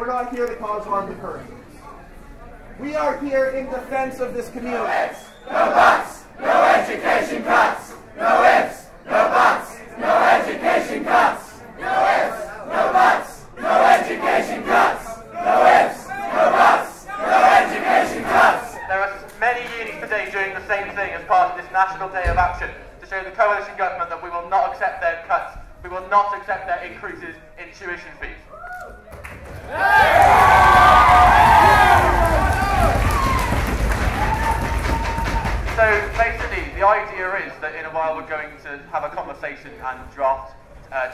not here to cause harm to persons. We are here in defense of this community. No ifs, no buts, no education cuts. No ifs, no buts, no education cuts. No ifs, no buts, no education cuts. No ifs, no buts, no education cuts. There are many unis today doing the same thing as part of this National Day of Action to show the coalition government that we will not accept their cuts, we will not accept their increases in tuition fees. So basically, the idea is that in a while we're going to have a conversation and draft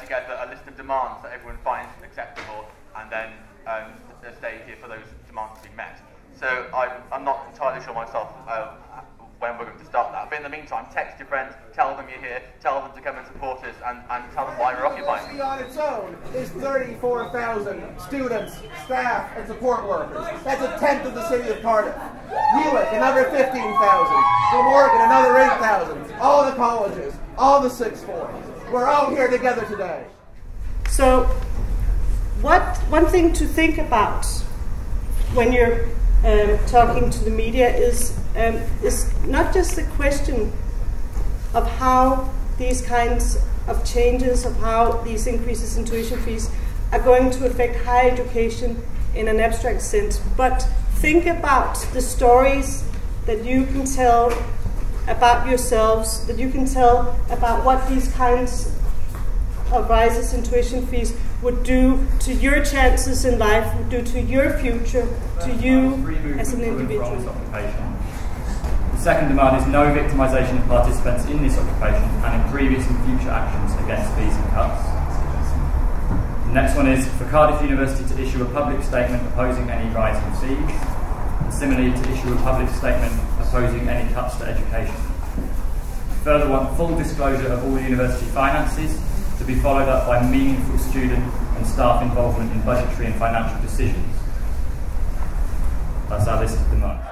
together a list of demands that everyone finds acceptable, and then stay here for those demands to be met. So I'm not entirely sure myself when we're going to start that. But in the meantime, text your friends, tell them you're here, tell them to come and support us, and tell them why we're occupying. The university on its own is 34,000 students, staff, and support workers. That's a tenth of the city of Cardiff. Newark, another 15,000. Glamorgan, another 8,000. All the colleges, all the sixth forms. We're all here together today. So, one thing to think about when you're talking to the media is not just the question of how these kinds of changes, of how these increases in tuition fees are going to affect higher education in an abstract sense, but think about the stories that you can tell about yourselves, that you can tell about what these kinds of rises in tuition fees would do to your chances in life, would do to your future, to you as an individual. The second demand is no victimisation of participants in this occupation and in previous and future actions against fees and cuts. The next one is for Cardiff University to issue a public statement opposing any rise in fees, and similarly to issue a public statement opposing any cuts to education. Further one, full disclosure of all university finances, to be followed up by meaningful student and staff involvement in budgetary and financial decisions. That's our list of demands.